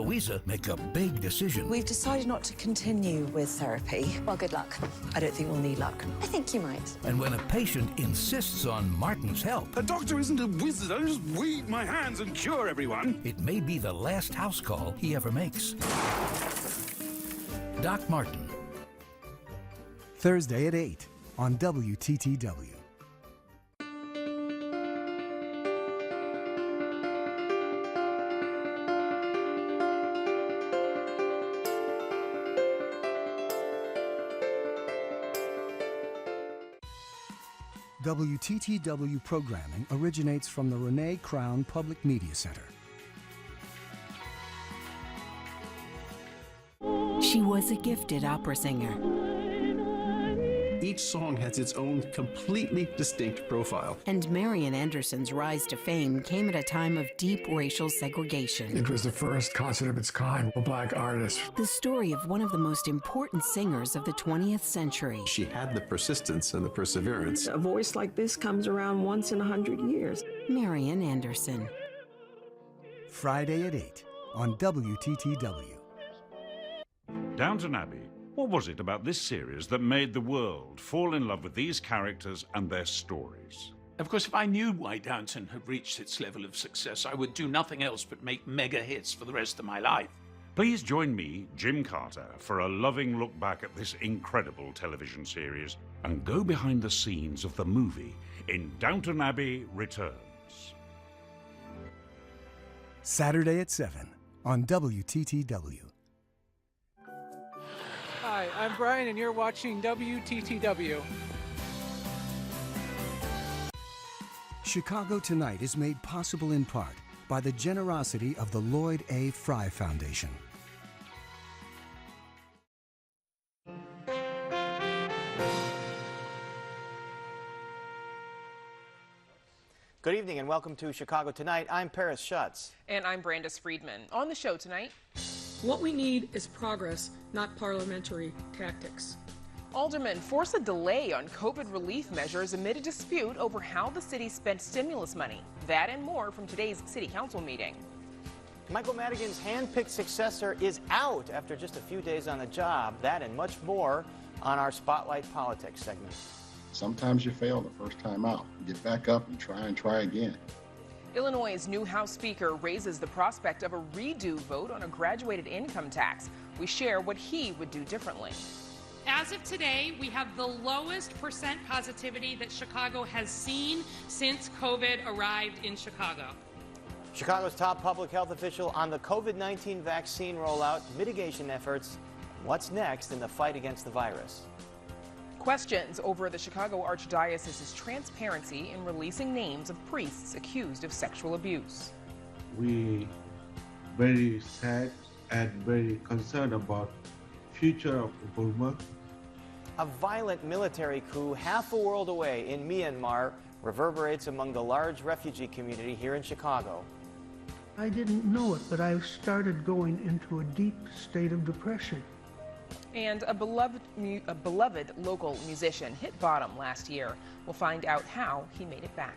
Louisa make a big decision. We've decided not to continue with therapy. Well, good luck. I don't think we'll need luck. I think you might. And when a patient insists on Martin's help, A doctor isn't a wizard. I don't just weed my hands and cure everyone. it may be the last house call he ever makes. Doc Martin. Thursday at 8 on WTTW. WTTW programming originates from the Renee Crown Public Media Center. She was a gifted opera singer. Each song has its own completely distinct profile. And Marian Anderson's rise to fame came at a time of deep racial segregation. It was the first concert of its kind, a black artist. The story of one of the most important singers of the 20th century. She had the persistence and the perseverance. A voice like this comes around once in 100 years. Marian Anderson. Friday at 8 on WTTW. Downton Abbey. What was it about this series that made the world fall in love with these characters and their stories? Of course, if I knew why Downton had reached its level of success, I would do nothing else but make mega hits for the rest of my life. Please join me, Jim Carter, for a loving look back at this incredible television series and go behind the scenes of the movie in Downton Abbey Returns. Saturday at 7 on WTTW. Hi, I'm Brian, and you're watching WTTW. Chicago Tonight is made possible in part by the generosity of the Lloyd A. Fry Foundation. Good evening and welcome to Chicago Tonight. I'm Paris Schutz. And I'm Brandis Friedman. On the show tonight, what we need is progress, not parliamentary tactics. Aldermen force a delay on COVID relief measures amid a dispute over how the city spent stimulus money. That and more from today's city council meeting. Michael Madigan's hand-picked successor is out after just a few days on the job. That and much more on our Spotlight Politics segment. Sometimes you fail the first time out. Get back up and try again. Illinois' new House Speaker raises the prospect of a redo vote on a graduated income tax. We share what he would do differently. As of today, we have the lowest percent positivity that Chicago has seen since COVID arrived in Chicago. Chicago's top public health official on the COVID-19 vaccine rollout, mitigation efforts, and what's next in the fight against the virus. Questions over the Chicago Archdiocese's transparency in releasing names of priests accused of sexual abuse. We very sad and very concerned about future of Burma. A violent military coup half a world away in Myanmar reverberates among the large refugee community here in Chicago. I didn't know it, but I started going into a deep state of depression. And a beloved local musician hit bottom last year. We'll find out how he made it back.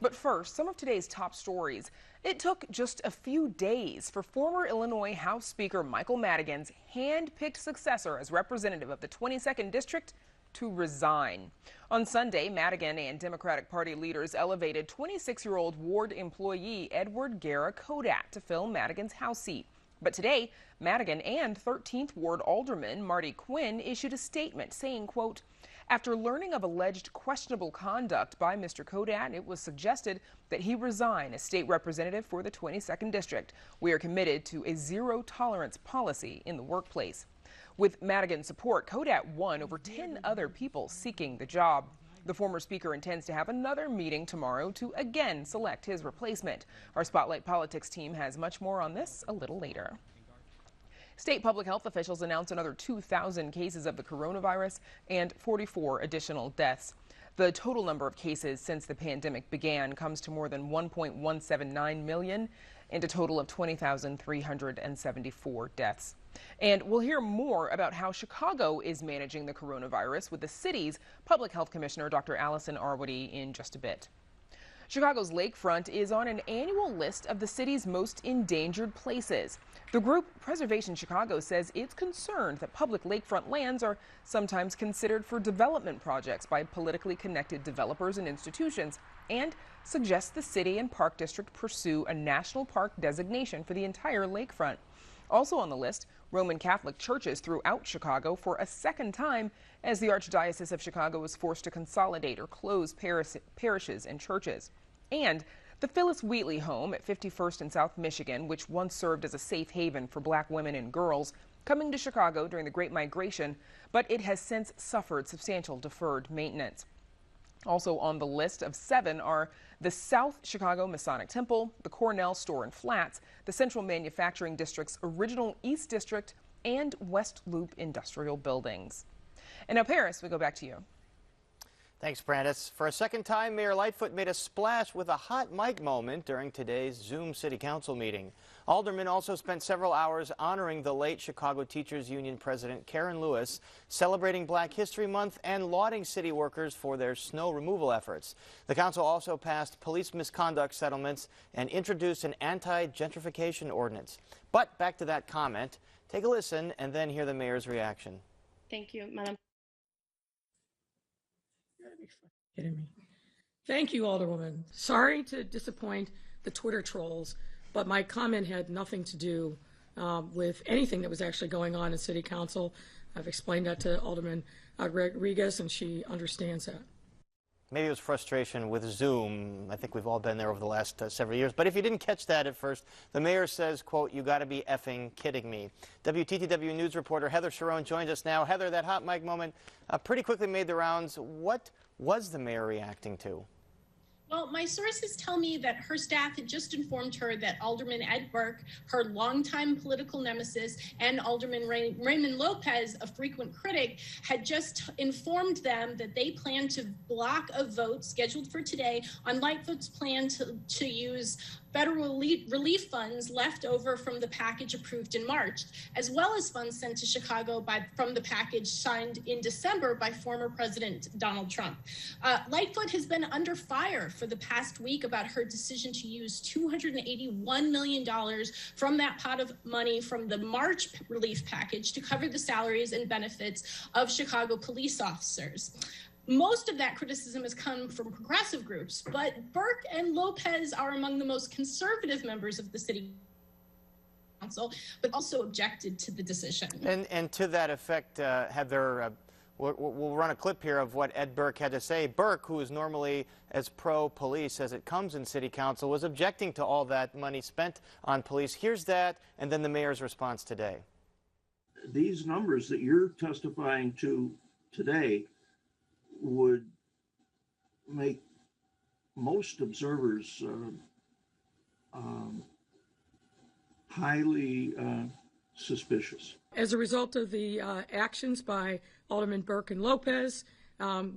But first, some of today's top stories. It took just a few days for former Illinois House Speaker Michael Madigan's hand-picked successor as representative of the 22nd District to resign. On Sunday, Madigan and Democratic Party leaders elevated 26-year-old ward employee Edward Guerra Kodat to fill Madigan's House seat. But today, Madigan and 13th Ward Alderman Marty Quinn issued a statement saying, quote, after learning of alleged questionable conduct by Mr. Kodat, it was suggested that he resign as state representative for the 22nd District. We are committed to a zero-tolerance policy in the workplace. With Madigan's support, Kodat won over 10 other people seeking the job. The former speaker intends to have another meeting tomorrow to again select his replacement. Our Spotlight Politics team has much more on this a little later. State public health officials announced another 2,000 cases of the coronavirus and 44 additional deaths. The total number of cases since the pandemic began comes to more than 1.179 million and a total of 20,374 deaths. And we'll hear more about how Chicago is managing the coronavirus with the city's public health commissioner, Dr. Allison Arwady, in just a bit. Chicago's lakefront is on an annual list of the city's most endangered places. The group Preservation Chicago says it's concerned that public lakefront lands are sometimes considered for development projects by politically connected developers and institutions, and suggests the city and park district pursue a national park designation for the entire lakefront. Also on the list, Roman Catholic churches throughout Chicago for a second time as the Archdiocese of Chicago was forced to consolidate or close parishes and churches. And the Phyllis Wheatley home at 51st and South Michigan, which once served as a safe haven for black women and girls, coming to Chicago during the Great Migration, but it has since suffered substantial deferred maintenance. Also on the list of 7 are the South Chicago Masonic Temple, the Cornell Store and Flats, the Central Manufacturing District's original East District, and West Loop industrial buildings. And now, Paris, we go back to you. Thanks, Brandis. For a second time, Mayor Lightfoot made a splash with a hot mic moment during today's Zoom City Council meeting. Aldermen also spent several hours honoring the late Chicago Teachers Union President Karen Lewis, celebrating Black History Month and lauding city workers for their snow removal efforts. The council also passed police misconduct settlements and introduced an anti-gentrification ordinance. But back to that comment, take a listen and then hear the mayor's reaction. Thank you, Madam. Kidding me. Thank you, Alderwoman. Sorry to disappoint the Twitter trolls, but my comment had nothing to do with anything that was actually going on in City Council. I've explained that to Alderman Rodriguez, and she understands that. Maybe it was frustration with Zoom. I think we've all been there over the last several years. But if you didn't catch that at first, the mayor says, quote, "You got to be effing kidding me." WTTW News reporter Heather Sharon joins us now. Heather, that hot mic moment pretty quickly made the rounds. What was the mayor reacting to? Well, my sources tell me that her staff had just informed her that Alderman Ed Burke, her longtime political nemesis, and Alderman Raymond Lopez, a frequent critic, had just informed them that they plan to block a vote scheduled for today on Lightfoot's plan to use federal relief funds left over from the package approved in March, as well as funds sent to Chicago from the package signed in December by former President Donald Trump. Lightfoot has been under fire for the past week about her decision to use $281 million from that pot of money from the March relief package to cover the salaries and benefits of Chicago police officers. Most of that criticism has come from progressive groups, but Burke and Lopez are among the most conservative members of the city council, but also objected to the decision. And to that effect, Heather, we'll run a clip here of what Ed Burke had to say. Burke, who is normally as pro-police as it comes in city council, was objecting to all that money spent on police. Here's that, and then the mayor's response today. These numbers that you're testifying to today would make most observers highly suspicious. As a result of the actions by Alderman Burke and Lopez,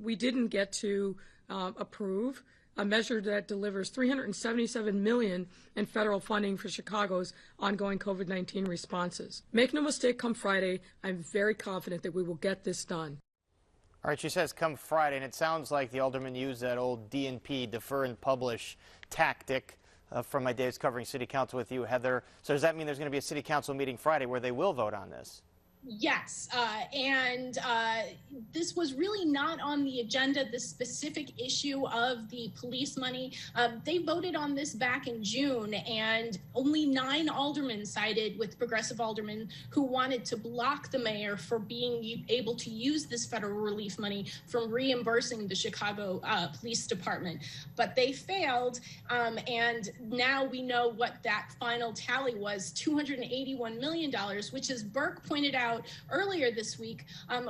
we didn't get to approve a measure that delivers $377 million in federal funding for Chicago's ongoing COVID-19 responses. Make no mistake, come Friday, I'm very confident that we will get this done. All right, she says come Friday, and it sounds like the alderman used that old DNP, defer and publish, tactic from my days covering city council with you, Heather. So does that mean there's going to be a city council meeting Friday where they will vote on this? Yes, and this was really not on the agenda, the specific issue of the police money. They voted on this back in June, and only 9 aldermen sided with progressive aldermen who wanted to block the mayor for being able to use this federal relief money from reimbursing the Chicago Police Department. But they failed, and now we know what that final tally was, $281 million, which, as Burke pointed out earlier this week,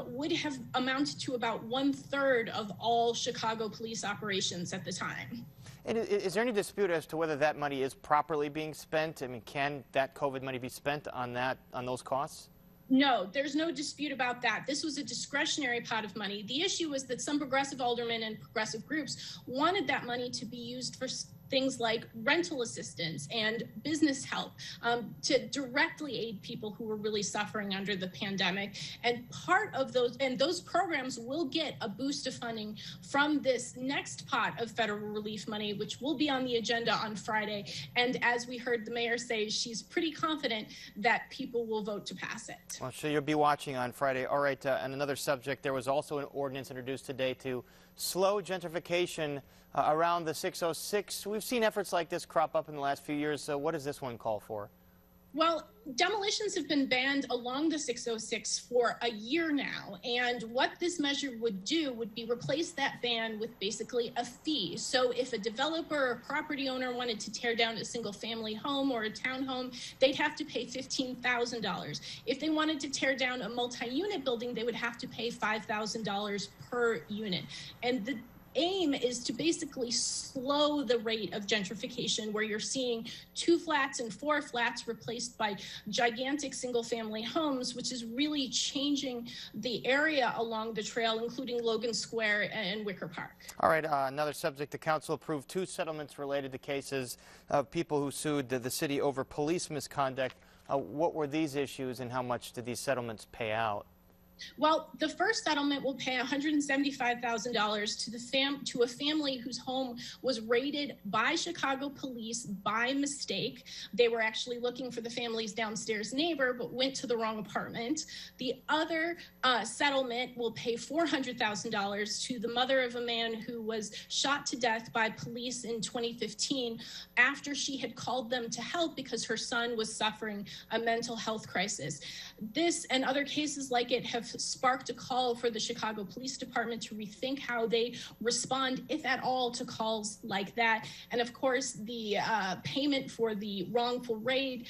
would have amounted to about 1/3 of all Chicago police operations at the time. And is there any dispute as to whether that money is properly being spent? I mean, can that COVID money be spent on those costs? No, there's no dispute about that. This was a discretionary pot of money. The issue was that some progressive aldermen and progressive groups wanted that money to be used for things like rental assistance and business help to directly aid people who were really suffering under the pandemic. And part of those programs will get a boost of funding from this next pot of federal relief money, which will be on the agenda on Friday. And as we heard the mayor say, she's pretty confident that people will vote to pass it. Well, sure, you'll be watching on Friday. All right, and another subject, there was also an ordinance introduced today to slow gentrification around the 606. We've seen efforts like this crop up in the last few years. So what does this one call for? Well, demolitions have been banned along the 606 for a year now, and what this measure would do would be replace that ban with basically a fee. So if a developer or property owner wanted to tear down a single-family home or a townhome, they'd have to pay $15,000. If they wanted to tear down a multi-unit building, they would have to pay $5,000 per unit. And the aim is to basically slow the rate of gentrification, where you're seeing 2 flats and 4 flats replaced by gigantic single-family homes, which is really changing the area along the trail, including Logan Square and Wicker Park. All right, another subject. The council approved 2 settlements related to cases of people who sued the city over police misconduct. What were these issues, and how much did these settlements pay out? Well, the first settlement will pay $175,000 to a family whose home was raided by Chicago police by mistake. They were actually looking for the family's downstairs neighbor, but went to the wrong apartment. The other settlement will pay $400,000 to the mother of a man who was shot to death by police in 2015 after she had called them to help because her son was suffering a mental health crisis. This and other cases like it have sparked a call for the Chicago Police Department to rethink how they respond, if at all, to calls like that. And of course, the payment for the wrongful raid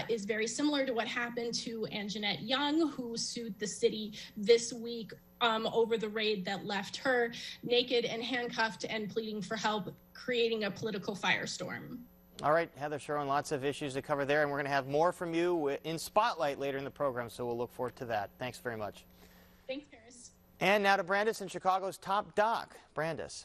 is very similar to what happened to Anjanette Young, who sued the city this week over the raid that left her naked and handcuffed and pleading for help, creating a political firestorm. All right, Heather Sharon, lots of issues to cover there, and we're going to have more from you in Spotlight later in the program, so we'll look forward to that. Thanks very much. Thanks, Paris. And now to Brandis in Chicago's Top Doc. Brandis.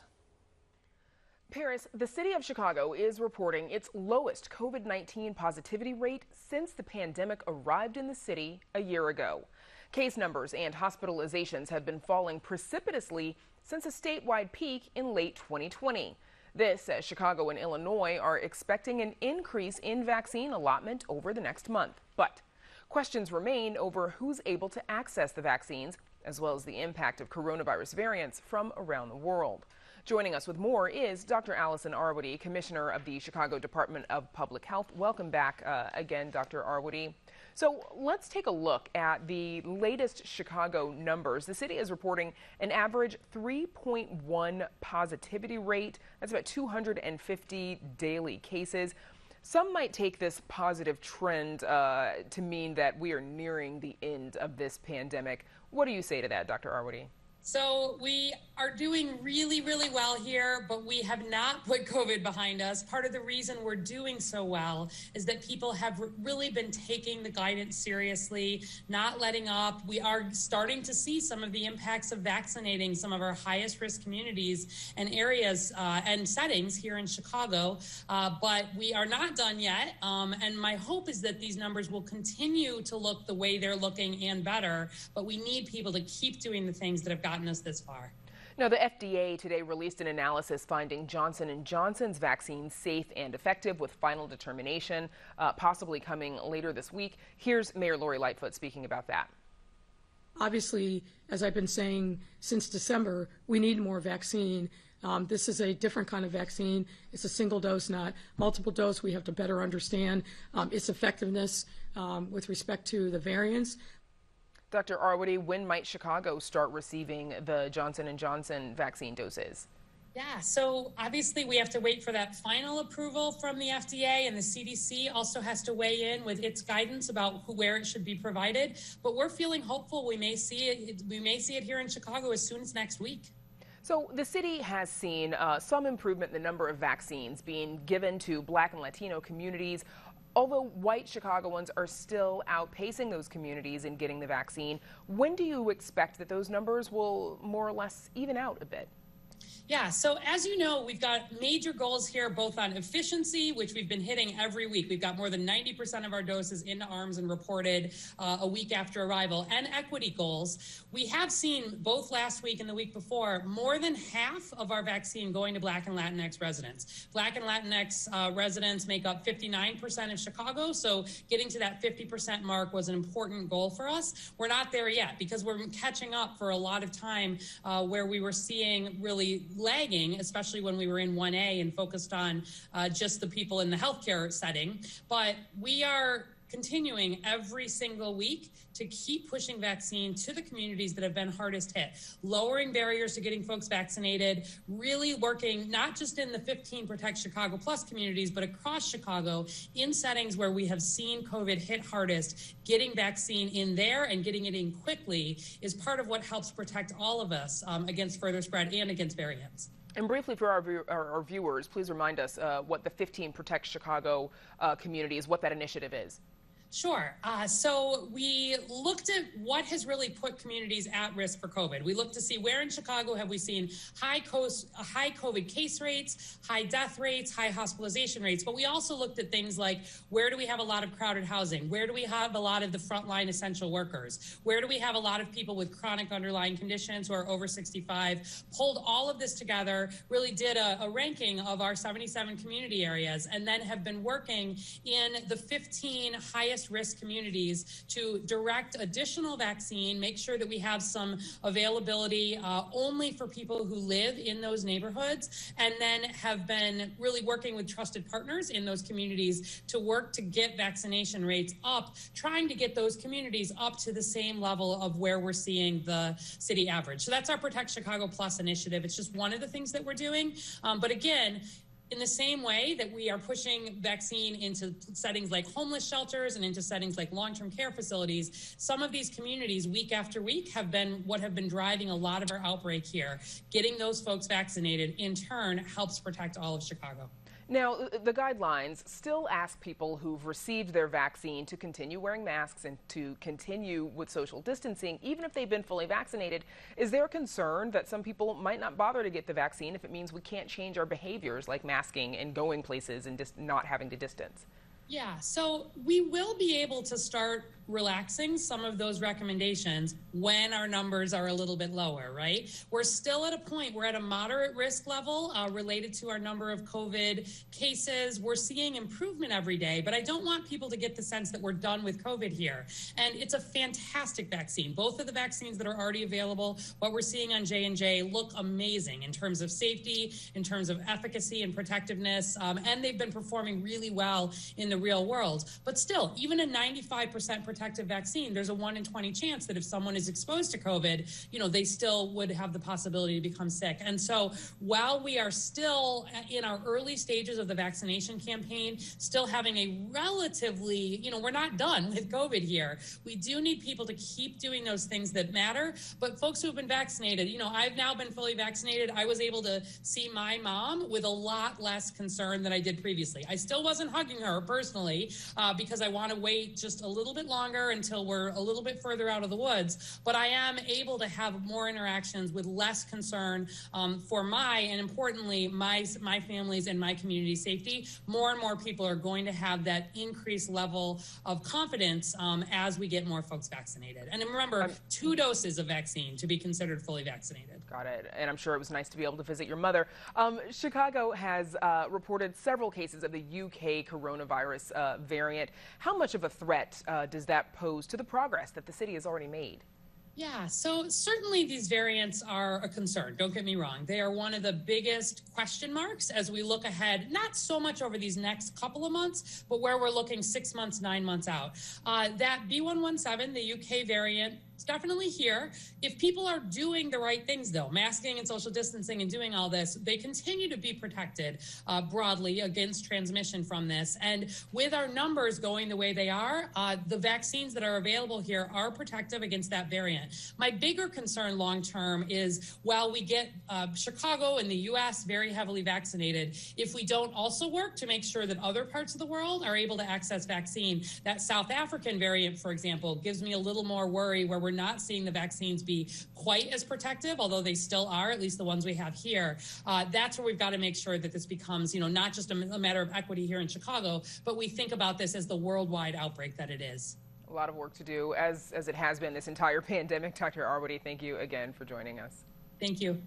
Paris, the city of Chicago is reporting its lowest COVID-19 positivity rate since the pandemic arrived in the city a year ago. Case numbers and hospitalizations have been falling precipitously since a statewide peak in late 2020. This as Chicago and Illinois are expecting an increase in vaccine allotment over the next month. But questions remain over who's able to access the vaccines, as well as the impact of coronavirus variants from around the world. Joining us with more is Dr. Allison Arwady, Commissioner of the Chicago Department of Public Health. Welcome back again, Dr. Arwady. So let's take a look at the latest Chicago numbers. The city is reporting an average 3.1 positivity rate. That's about 250 daily cases. Some might take this positive trend to mean that we are nearing the end of this pandemic. What do you say to that, Dr. Arwady? So we are doing really, really well here, but we have not put COVID behind us. Part of the reason we're doing so well is that people have really been taking the guidance seriously, not letting up. We are starting to see some of the impacts of vaccinating some of our highest risk communities and areas and settings here in Chicago, but we are not done yet. And my hope is that these numbers will continue to look the way they're looking and better, but we need people to keep doing the things that have gotten us this far. Now, the FDA today released an analysis finding Johnson & Johnson's vaccine safe and effective, with final determination possibly coming later this week. Here's Mayor Lori Lightfoot speaking about that. Obviously, as I've been saying since December, we need more vaccine. This is a different kind of vaccine. It's a single dose, not multiple dose. We have to better understand its effectiveness with respect to the variants. Dr. Arwady, when might Chicago start receiving the Johnson & Johnson vaccine doses? Yeah, so obviously we have to wait for that final approval from the FDA, and the CDC also has to weigh in with its guidance about where it should be provided. But we're feeling hopeful we may see it here in Chicago as soon as next week. So the city has seen some improvement in the number of vaccines being given to Black and Latino communities. Although white Chicagoans are still outpacing those communities in getting the vaccine, when do you expect that those numbers will more or less even out a bit? Yeah, so as you know, we've got major goals here, both on efficiency, which we've been hitting every week. We've got more than 90% of our doses into arms and reported a week after arrival, and equity goals. We have seen both last week and the week before, more than half of our vaccine going to Black and Latinx residents. Black and Latinx residents make up 59% of Chicago, so getting to that 50% mark was an important goal for us. We're not there yet because we're catching up for a lot of time where we were seeing really lagging, especially when we were in 1A and focused on just the people in the healthcare setting. But we are continuing every single week to keep pushing vaccine to the communities that have been hardest hit, lowering barriers to getting folks vaccinated, really working not just in the 15 Protect Chicago Plus communities, but across Chicago in settings where we have seen COVID hit hardest. Getting vaccine in there and getting it in quickly is part of what helps protect all of us against further spread and against variants. And briefly for our viewers, please remind us what the 15 Protect Chicago communities, what that initiative is. Sure. So we looked at what has really put communities at risk for COVID. We looked to see where in Chicago have we seen high COVID case rates, high death rates, high hospitalization rates. But we also looked at things like where do we have a lot of crowded housing? Where do we have a lot of the frontline essential workers? Where do we have a lot of people with chronic underlying conditions who are over 65? Pulled all of this together, really did a ranking of our 77 community areas, and then have been working in the 15 highest risk communities to direct additional vaccine, make sure that we have some availability only for people who live in those neighborhoods, and then have been really working with trusted partners in those communities to work to get vaccination rates up, trying to get those communities up to the same level of where we're seeing the city average. So that's our Protect Chicago Plus initiative. It's just one of the things that we're doing. But again, in the same way that we are pushing vaccine into settings like homeless shelters and into settings like long-term care facilities, some of these communities week after week have been driving a lot of our outbreak here. Getting those folks vaccinated in turn helps protect all of Chicago. Now, the guidelines still ask people who've received their vaccine to continue wearing masks and to continue with social distancing, even if they've been fully vaccinated. Is there a concern that some people might not bother to get the vaccine if it means we can't change our behaviors like masking and going places and just not having to distance? Yeah, so we will be able to start relaxing some of those recommendations when our numbers are a little bit lower, right? We're still at a point, we're at a moderate risk level related to our number of COVID cases. We're seeing improvement every day, but I don't want people to get the sense that we're done with COVID here. And it's a fantastic vaccine. Both of the vaccines that are already available, what we're seeing on J&J look amazing in terms of safety, in terms of efficacy and protectiveness, and they've been performing really well in the real world. But still, even a 95% protective vaccine, there's a 1 in 20 chance that if someone is exposed to COVID, they still would have the possibility to become sick. And so while we are still in our early stages of the vaccination campaign, still having a relatively, we're not done with COVID here. We do need people to keep doing those things that matter. But folks who have been vaccinated, I've now been fully vaccinated. I was able to see my mom with a lot less concern than I did previously. I still wasn't hugging her personally because I want to wait just a little bit longer until we're a little bit further out of the woods, but I am able to have more interactions with less concern for and importantly, my family's and my community safety. More and more people are going to have that increased level of confidence as we get more folks vaccinated. And remember, 2 doses of vaccine to be considered fully vaccinated. Got it. And I'm sure it was nice to be able to visit your mother. Chicago has reported several cases of the UK coronavirus variant. How much of a threat does that pose to the progress that the city has already made? Yeah, so certainly these variants are a concern. Don't get me wrong. They are one of the biggest question marks as we look ahead, not so much over these next couple of months, but where we're looking 6 months, 9 months out. That B117, the UK variant, it's definitely here. If people are doing the right things, though, masking and social distancing and doing all this, they continue to be protected broadly against transmission from this. And with our numbers going the way they are, the vaccines that are available here are protective against that variant. My bigger concern long term is while we get Chicago and the U.S. very heavily vaccinated, if we don't also work to make sure that other parts of the world are able to access vaccine, that South African variant, for example, gives me a little more worry where we're not seeing the vaccines be quite as protective, although they still are, at least the ones we have here. That's where we've got to make sure that this becomes, not just a matter of equity here in Chicago, but we think about this as the worldwide outbreak that it is. A lot of work to do, as it has been this entire pandemic. Dr. Arwady, thank you again for joining us. Thank you.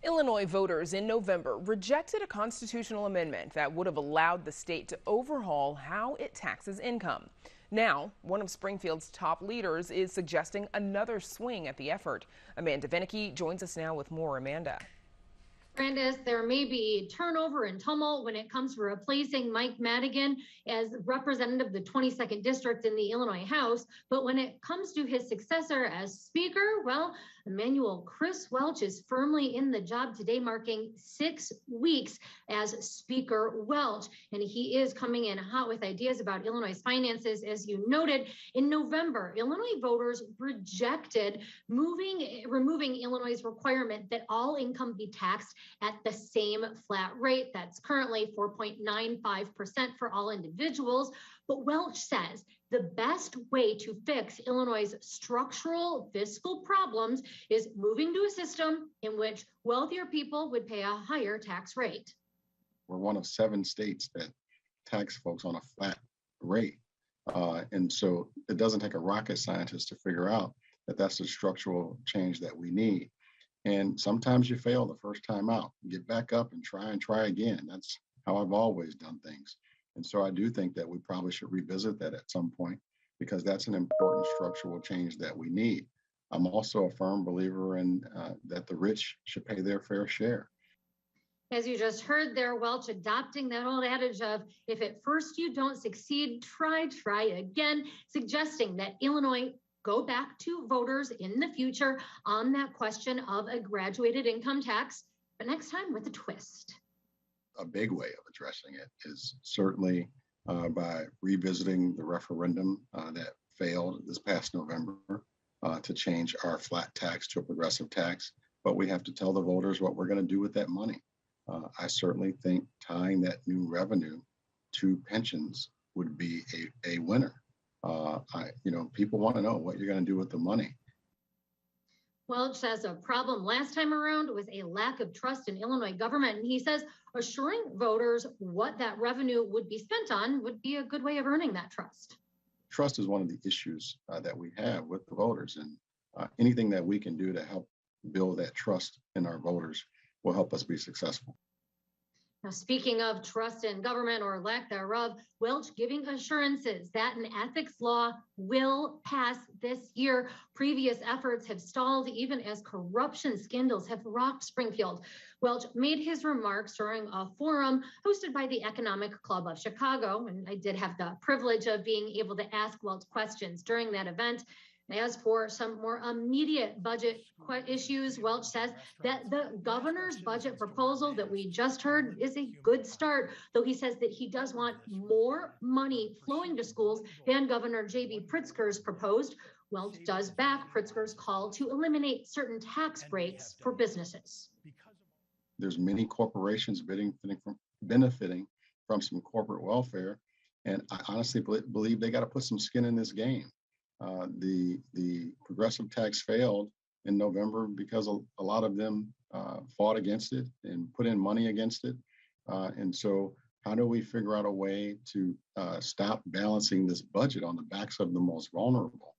Illinois voters in November rejected a constitutional amendment that would have allowed the state to overhaul how it taxes income. Now, one of Springfield's top leaders is suggesting another swing at the effort. Amanda Vinicky joins us now with more. Amanda. Brandis, there may be turnover and tumult when it comes to replacing Mike Madigan as representative of the 22nd District in the Illinois House. But when it comes to his successor as Speaker, well, Emmanuel Chris Welch is firmly in the job today, marking 6 weeks as Speaker Welch. And he is coming in hot with ideas about Illinois' finances. As you noted, in November, Illinois voters rejected removing Illinois' requirement that all income be taxed at the same flat rate. That's currently 4.95% for all individuals. But Welch says the best way to fix Illinois' structural fiscal problems is moving to a system in which wealthier people would pay a higher tax rate. We're one of 7 states that tax folks on a flat rate. And so it doesn't take a rocket scientist to figure out that that's the structural change that we need. And sometimes you fail the first time out. Get back up and try again. That's how I've always done things. And so I do think that we probably should revisit that at some point, because that's an important structural change that we need. I'm also a firm believer in that the rich should pay their fair share. As you just heard there, Welch adopting that old adage of, if at first you don't succeed, try again, suggesting that Illinois go back to voters in the future on that question of a graduated income tax, but next time with a twist. A big way of addressing it is certainly by revisiting the referendum that failed this past November to change our flat tax to a progressive tax. But we have to tell the voters what we're going to do with that money. I certainly think tying that new revenue to pensions would be a winner. People want to know what you're going to do with the money. Welch says a problem last time around was a lack of trust in Illinois government. And he says assuring voters what that revenue would be spent on would be a good way of earning that trust. Trust is one of the issues that we have with the voters. And anything that we can do to help build that trust in our voters will help us be successful. Now, speaking of trust in government or lack thereof, Welch giving assurances that an ethics law will pass this year. Previous efforts have stalled even as corruption scandals have rocked Springfield. Welch made his remarks during a forum hosted by the Economic Club of Chicago, and I did have the privilege of being able to ask Welch questions during that event. As for some more immediate budget issues, Welch says that the governor's budget proposal that we just heard is a good start, though he says that he does want more money flowing to schools than Governor J.B. Pritzker's proposed. Welch does back Pritzker's call to eliminate certain tax breaks for businesses. There's many corporations benefiting from some corporate welfare, and I honestly believe they got to put some skin in this game. The progressive tax failed in November because a lot of them fought against it and put in money against it. And so how do we figure out a way to stop balancing this budget on the backs of the most vulnerable?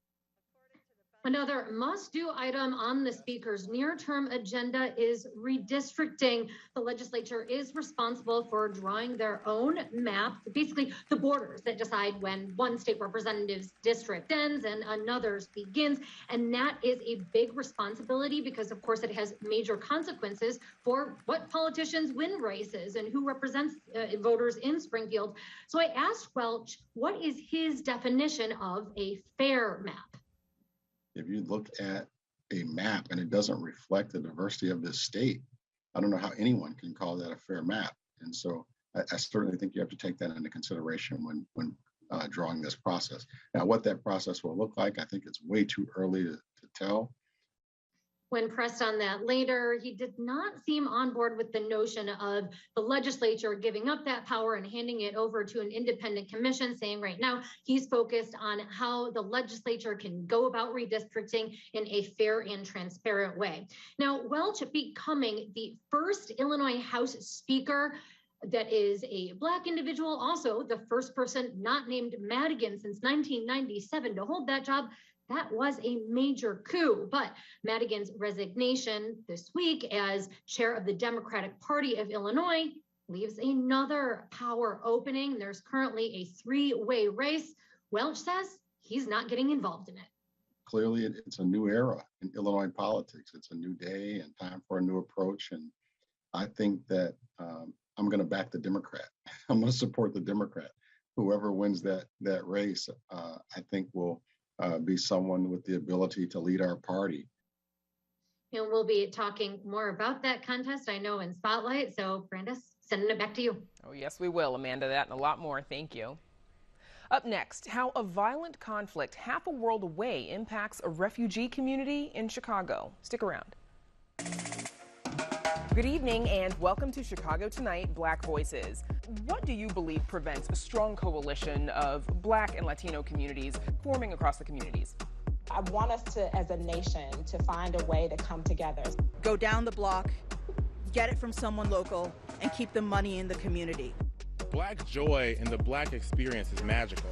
Another must-do item on the Speaker's near-term agenda is redistricting. The legislature is responsible for drawing their own map, basically the borders that decide when one state representative's district ends and another's begins. And that is a big responsibility because, of course, it has major consequences for what politicians win races and who represents voters in Springfield. So I asked Welch, what is his definition of a fair map? If you look at a map and it doesn't reflect the diversity of this state, I don't know how anyone can call that a fair map. And so I certainly think you have to take that into consideration when drawing this process. Now, what that process will look like, I think it's way too early to tell. When pressed on that later, he did not seem on board with the notion of the legislature giving up that power and handing it over to an independent commission, saying right now he's focused on how the legislature can go about redistricting in a fair and transparent way. Now, Welch becoming the first Illinois House Speaker that is a Black individual, also the first person not named Madigan since 1997 to hold that job. That was a major coup, but Madigan's resignation this week as chair of the Democratic Party of Illinois leaves another power opening. There's currently a three-way race. Welch says he's not getting involved in it. Clearly, it's a new era in Illinois politics. It's a new day and time for a new approach. And I think that I'm going to back the Democrat. I'm going to support the Democrat. Whoever wins that race, I think will be someone with the ability to lead our party. And we'll be talking more about that contest, I know, in Spotlight. So, Brandis, sending it back to you. Oh, yes, we will, Amanda. That and a lot more. Thank you. Up next, how a violent conflict half a world away impacts a refugee community in Chicago. Stick around. Good evening and welcome to Chicago Tonight, Black Voices. What do you believe prevents a strong coalition of Black and Latino communities forming across the communities? I want us to, as a nation, to find a way to come together. Go down the block, get it from someone local, and keep the money in the community. Black joy and the Black experience is magical.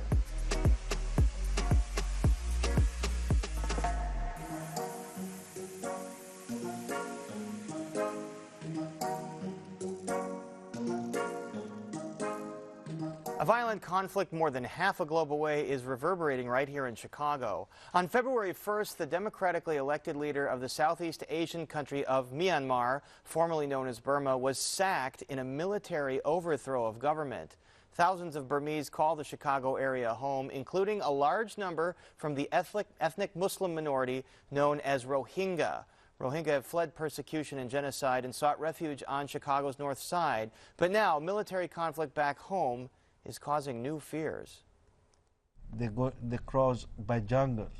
A violent conflict more than half a globe away is reverberating right here in Chicago. On February 1st, the democratically elected leader of the Southeast Asian country of Myanmar, formerly known as Burma, was sacked in a military overthrow of government. Thousands of Burmese call the Chicago area home, including a large number from the ethnic Muslim minority known as Rohingya. Rohingya have fled persecution and genocide and sought refuge on Chicago's north side. But now, military conflict back home is causing new fears. They cross by jungle,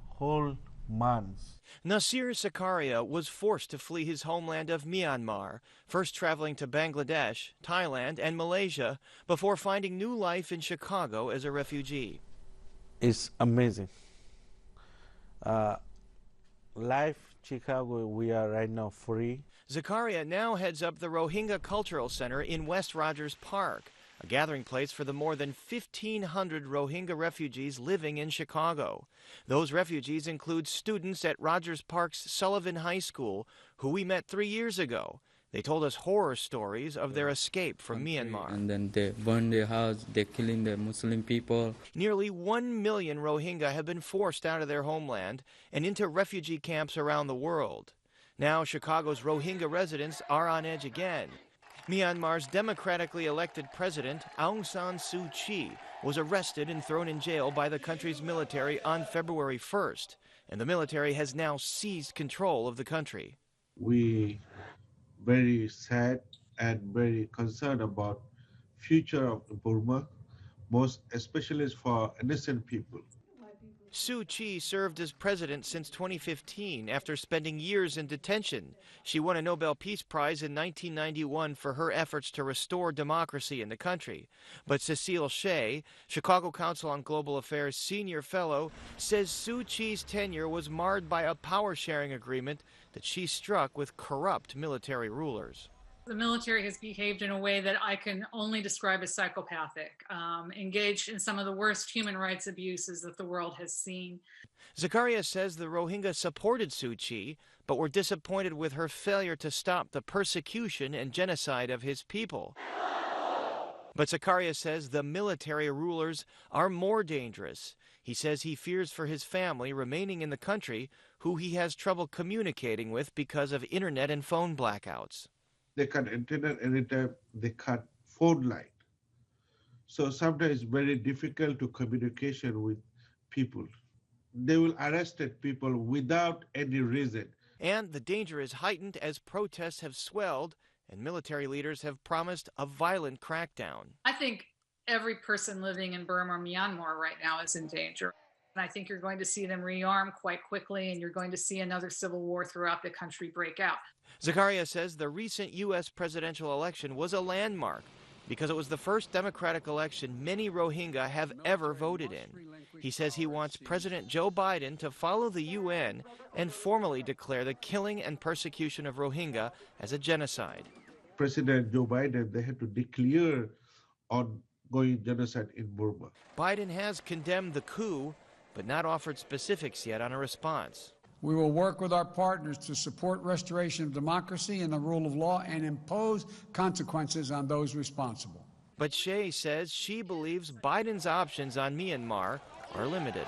whole months. Nasir Zakaria was forced to flee his homeland of Myanmar, first traveling to Bangladesh, Thailand, and Malaysia, before finding new life in Chicago as a refugee. It's amazing. Life, Chicago, we are right now free. Zakaria now heads up the Rohingya Cultural Center in West Rogers Park, a gathering place for the more than 1,500 Rohingya refugees living in Chicago. Those refugees include students at Rogers Park's Sullivan High School, who we met 3 years ago. They told us horror stories of their escape from Myanmar. And then they burn their house, they're killing the Muslim people. Nearly 1 million Rohingya have been forced out of their homeland and into refugee camps around the world. Now Chicago's Rohingya residents are on edge again. Myanmar's democratically elected president, Aung San Suu Kyi, was arrested and thrown in jail by the country's military on February 1st, and the military has now seized control of the country. We very sad and very concerned about future of Burma, most especially for innocent people. Suu Kyi served as president since 2015 after spending years in detention. She won a Nobel Peace Prize in 1991 for her efforts to restore democracy in the country. But Cecile Shea, Chicago Council on Global Affairs senior fellow, says Suu Kyi's tenure was marred by a power-sharing agreement that she struck with corrupt military rulers. The military has behaved in a way that I can only describe as psychopathic, engaged in some of the worst human rights abuses that the world has seen. Zakaria says the Rohingya supported Suu Kyi, but were disappointed with her failure to stop the persecution and genocide of his people. But Zakaria says the military rulers are more dangerous. He says he fears for his family remaining in the country, who he has trouble communicating with because of internet and phone blackouts. They cut internet anytime, they cut phone line. So sometimes it's very difficult to communication with people. They will arrest people without any reason. And the danger is heightened as protests have swelled and military leaders have promised a violent crackdown. I think every person living in Burma or Myanmar right now is in danger. And I think you're going to see them rearm quite quickly, and you're going to see another civil war throughout the country break out. Zakaria says the recent U.S. presidential election was a landmark because it was the first democratic election many Rohingya have ever voted in. He says he wants President Joe Biden to follow the UN and formally declare the killing and persecution of Rohingya as a genocide. President Joe Biden, they had to declare ongoing genocide in Burma. Biden has condemned the coup, but not offered specifics yet on a response. We will work with our partners to support restoration of democracy and the rule of law and impose consequences on those responsible. But Shea says she believes Biden's options on Myanmar are limited.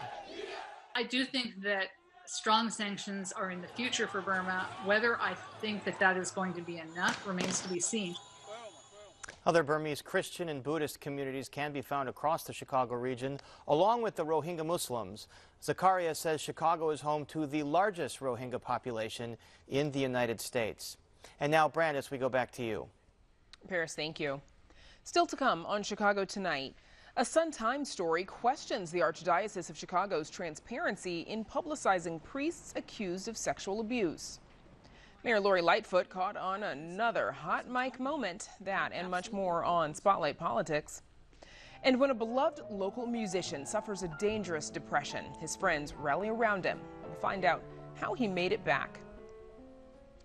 I do think that strong sanctions are in the future for Burma. Whether I think that that is going to be enough remains to be seen. Other Burmese Christian and Buddhist communities can be found across the Chicago region, along with the Rohingya Muslims. Zakaria says Chicago is home to the largest Rohingya population in the United States. And now, Brandis, we go back to you. Paris, thank you. Still to come on Chicago Tonight, a Sun-Times story questions the Archdiocese of Chicago's transparency in publicizing priests accused of sexual abuse. Mayor Lori Lightfoot caught on another hot mic moment. That and much more on Spotlight Politics. And when a beloved local musician suffers a dangerous depression, his friends rally around him. We'll find out how he made it back.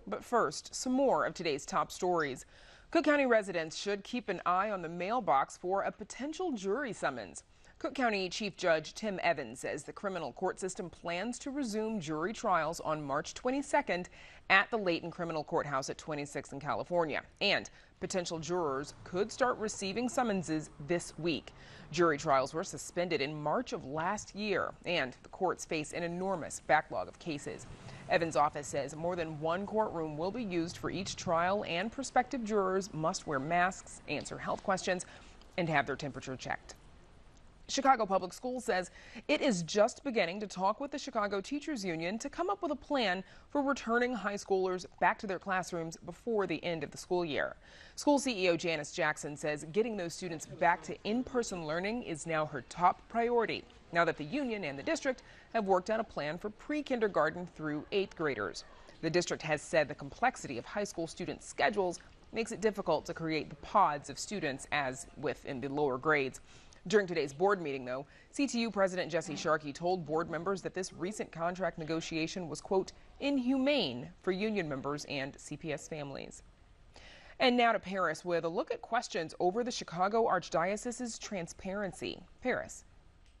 But first, some more of today's top stories. Cook County residents should keep an eye on the mailbox for a potential jury summons. Cook County Chief Judge Tim Evans says the criminal court system plans to resume jury trials on March 22nd at the Layton Criminal Courthouse at 26th in California. And potential jurors could start receiving summonses this week. Jury trials were suspended in March of last year, and the courts face an enormous backlog of cases. Evans' office says more than one courtroom will be used for each trial, and prospective jurors must wear masks, answer health questions, and have their temperature checked. Chicago Public Schools says it is just beginning to talk with the Chicago Teachers Union to come up with a plan for returning high schoolers back to their classrooms before the end of the school year. School CEO Janice Jackson says getting those students back to in-person learning is now her top priority, now that the union and the district have worked out a plan for pre-kindergarten through 8th graders. The district has said the complexity of high school student schedules makes it difficult to create the pods of students as with in the lower grades. During today's board meeting, though, CTU President Jesse Sharkey told board members that this recent contract negotiation was, quote, inhumane for union members and CPS families. And now to Paris with a look at questions over the Chicago Archdiocese's transparency. Paris.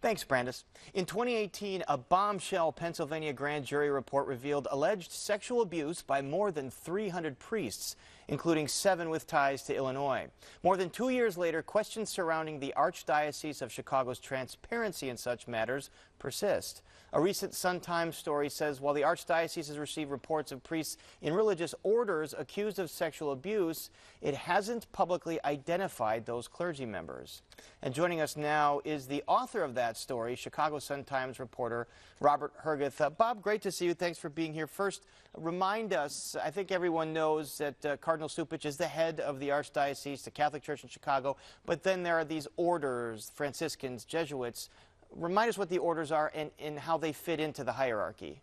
Thanks, Brandis. In 2018, a bombshell Pennsylvania grand jury report revealed alleged sexual abuse by more than 300 priests, including 7 with ties to Illinois. More than 2 years later, questions surrounding the Archdiocese of Chicago's transparency in such matters persist. A recent Sun-Times story says while the Archdiocese has received reports of priests in religious orders accused of sexual abuse, it hasn't publicly identified those clergy members. And joining us now is the author of that story, Chicago Sun-Times reporter Robert Herguth. Bob, great to see you. Thanks for being here. First, remind us, I think everyone knows that Cardinal Cupich is the head of the Archdiocese, the Catholic Church in Chicago, but then there are these orders, Franciscans, Jesuits. Remind us what the orders are and how they fit into the hierarchy.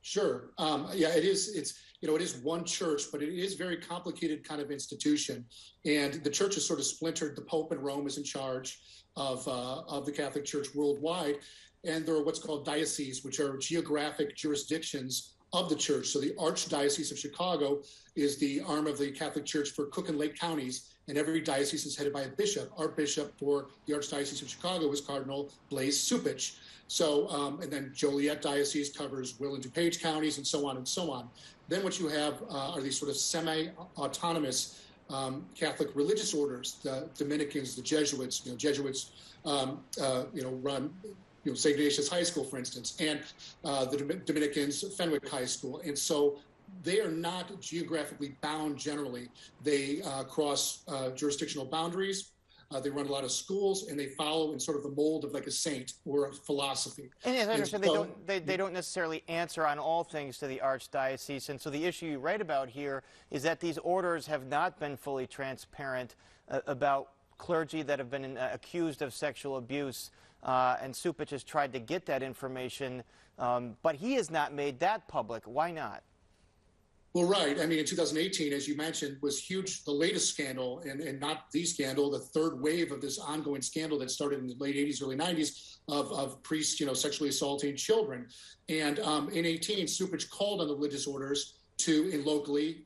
Sure. Yeah, it is. It is one church, but it is a very complicated kind of institution. And the church is sort of splintered. The Pope in Rome is in charge of the Catholic Church worldwide. And there are what's called dioceses, which are geographic jurisdictions of the church. So the Archdiocese of Chicago is the arm of the Catholic Church for Cook and Lake counties, and every diocese is headed by a bishop. Our bishop for the Archdiocese of Chicago is Cardinal Blaise Cupich. So, and then Joliet Diocese covers Will and DuPage counties, and so on and so on. Then what you have are these sort of semi-autonomous Catholic religious orders, the Dominicans, the Jesuits. Jesuits run St. Ignatius High School, for instance, and the Dominicans, Fenwick High School. And so they are not geographically bound generally. They cross jurisdictional boundaries. They run a lot of schools, and they follow in sort of the mold of like a saint or a philosophy. And as I understand, they don't necessarily answer on all things to the Archdiocese. And so the issue you write about here is that these orders have not been fully transparent about clergy that have been accused of sexual abuse. and Supich has tried to get that information, but he has not made that public. Why not? Well, right. I mean, in 2018, as you mentioned, was huge, the latest scandal, and not the scandal, the third wave of this ongoing scandal that started in the late 80s, early 90s of priests, sexually assaulting children. And in 18, Supich called on the religious orders locally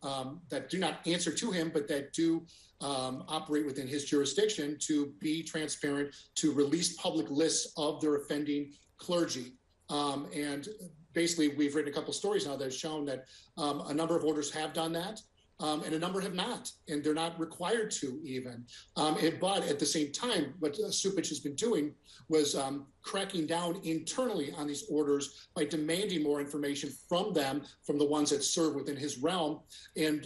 that do not answer to him, but that do operate within his jurisdiction to be transparent, to release public lists of their offending clergy. And basically, we've written a couple stories now that have shown that a number of orders have done that, and a number have not, and they're not required to even. But at the same time, what Supich has been doing was cracking down internally on these orders by demanding more information from them, from the ones that serve within his realm, and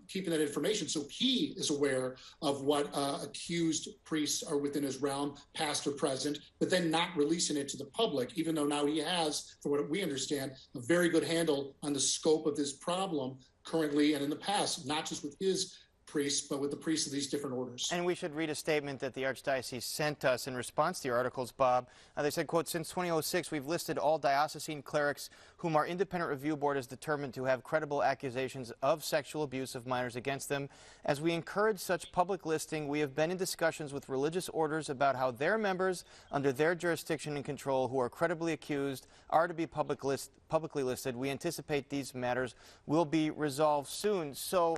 keeping that information so he is aware of what accused priests are within his realm, past or present, but then not releasing it to the public, even though now he has, for what we understand, a very good handle on the scope of this problem currently and in the past, not just with his priests, but with the priests of these different orders. And we should read a statement that the Archdiocese sent us in response to your articles, Bob. They said, quote, "Since 2006, we've listed all diocesan clerics whom our independent review board has determined to have credible accusations of sexual abuse of minors against them. As we encourage such public listing, we have been in discussions with religious orders about how their members under their jurisdiction and control who are credibly accused are to be publicly listed. We anticipate these matters will be resolved soon." So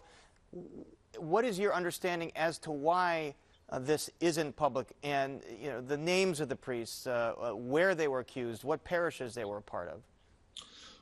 what is your understanding as to why this isn't public, and the names of the priests, where they were accused, what parishes they were a part of?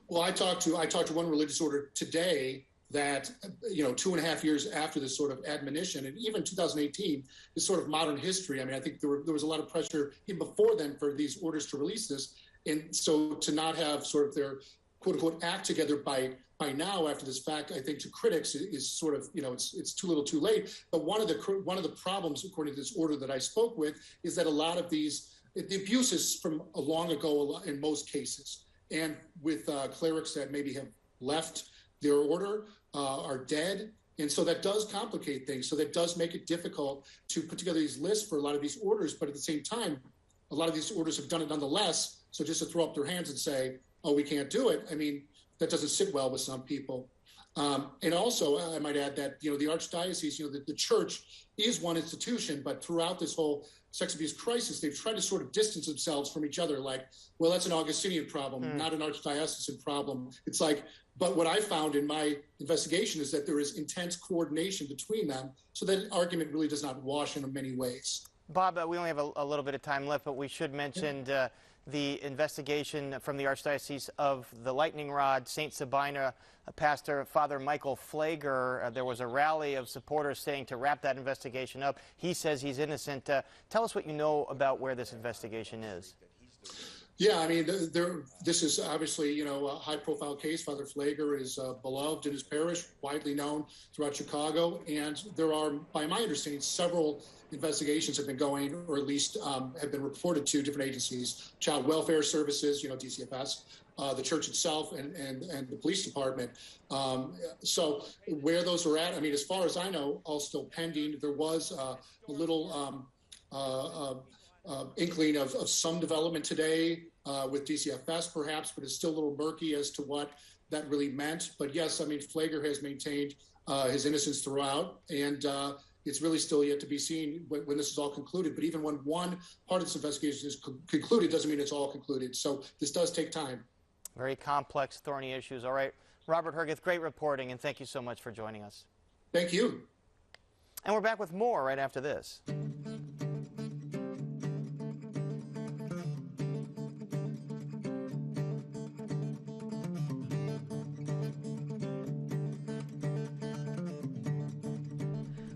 Well, I talked to one religious order today that 2.5 years after this sort of admonition, and even 2018 is sort of modern history. I mean, I think there was a lot of pressure even before then for these orders to release this, and so to not have sort of their quote unquote act together by now, after this fact, I think to critics is sort of, it's too little too late. But one of the problems, according to this order that I spoke with, is that a lot of the abuse is from a long ago in most cases. And with clerics that maybe have left their order, are dead. And so that does complicate things. So that does make it difficult to put together these lists for a lot of these orders. But at the same time, a lot of these orders have done it nonetheless. So just to throw up their hands and say, oh, we can't do it, I mean, that doesn't sit well with some people. And also, I might add that, the Archdiocese, the church is one institution, but throughout this whole sex abuse crisis, they've tried to sort of distance themselves from each other, like, well, that's an Augustinian problem, not an Archdiocesan problem. It's like, but what I found in my investigation is that there is intense coordination between them, so that argument really does not wash in many ways. Bob, we only have a little bit of time left, but we should mention the investigation from the Archdiocese of the Lightning Rod, St. Sabina, Pastor Father Michael Flager. There was a rally of supporters saying to wrap that investigation up. He says he's innocent. Tell us what you know about where this investigation is. Yeah, I mean, this is obviously, a high-profile case. Father Flager is beloved in his parish, widely known throughout Chicago, and there are, by my understanding, several investigations have been going, or at least have been reported to different agencies, Child Welfare Services, DCFS, the church itself, and the police department. So where those are at, I mean, as far as I know, all still pending. There was a little inkling of some development today with DCFS perhaps, but it's still a little murky as to what that really meant. But yes, I mean, Flager has maintained his innocence throughout, and it's really still yet to be seen when this is all concluded. But even when one part of this investigation is concluded, doesn't mean it's all concluded. So this does take time. Very complex, thorny issues. All right, Robert Herguth, great reporting, and thank you so much for joining us. Thank you. And we're back with more right after this.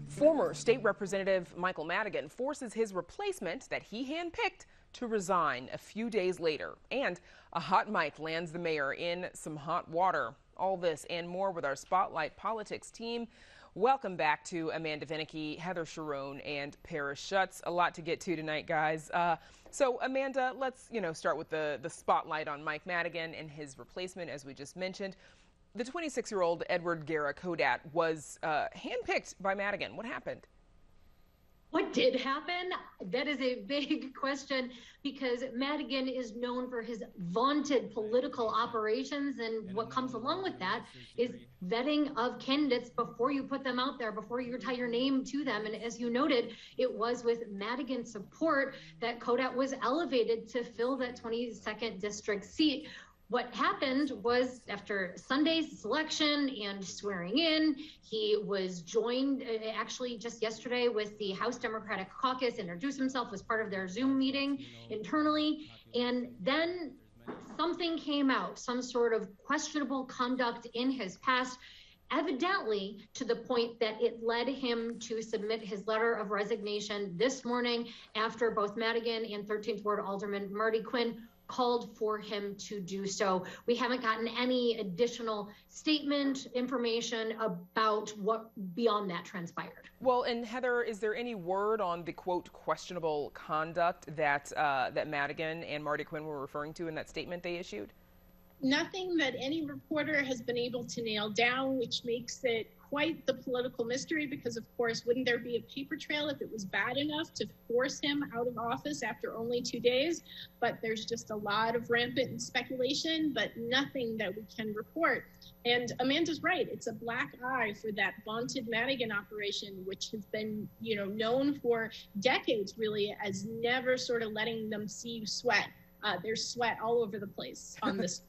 Former State Representative Michael Madigan forces his replacement that he handpicked to resign a few days later. And a hot mic lands the mayor in some hot water. All this and more with our Spotlight Politics team. Welcome back to Amanda Vinicky, Heather Sharon, and Paris Schutz. A lot to get to tonight, guys. So Amanda, let's start with the spotlight on Mike Madigan and his replacement, as we just mentioned. The 26-year-old Edward Guerra Kodat was handpicked by Madigan. What happened? What did happen? That is a big question, because Madigan is known for his vaunted political operations, and what comes along with that is vetting of candidates before you put them out there, before you tie your name to them. And as you noted, it was with Madigan's support that Kodat was elevated to fill that 22nd district seat. What happened was, after Sunday's selection and swearing in, he was joined actually just yesterday with the House Democratic Caucus, introduced himself as part of their Zoom meeting internally, and then something came out, some sort of questionable conduct in his past, evidently to the point that it led him to submit his letter of resignation this morning, after both Madigan and 13th Ward Alderman Marty Quinn called for him to do so. We haven't gotten any additional statement information about what beyond that transpired. Well, and Heather, is there any word on the quote questionable conduct that that Madigan and Marty Quinn were referring to in that statement they issued? Nothing that any reporter has been able to nail down, which makes it quite the political mystery, because of course, wouldn't there be a paper trail if it was bad enough to force him out of office after only 2 days? But there's just a lot of rampant speculation, but nothing that we can report. And Amanda's right, it's a black eye for that vaunted Madigan operation, which has been, known for decades really as never sort of letting them see you sweat. There's sweat all over the place on this.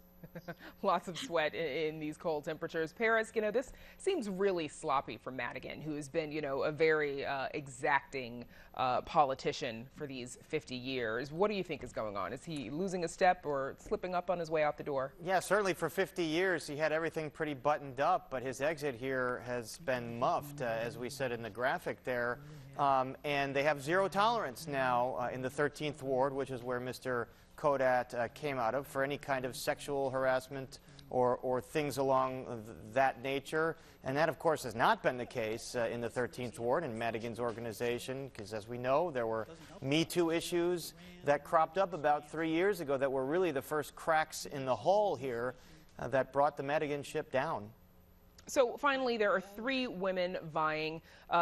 Lots of sweat in these cold temperatures. Paris, this seems really sloppy for Madigan, who has been, a very exacting politician for these 50 years. What do you think is going on? Is he losing a step or slipping up on his way out the door? Yeah, certainly for 50 years he had everything pretty buttoned up, but his exit here has been muffed, as we said in the graphic there. And they have zero tolerance now in the 13th Ward, which is where Mr. Kodat came out of, for any kind of sexual harassment or things along that nature. And that, of course, has not been the case in the 13th Ward in Madigan's organization, because as we know, there were Me Too issues that cropped up about 3 years ago that were really the first cracks in the hull here that brought the Madigan ship down. So finally, there are 3 women vying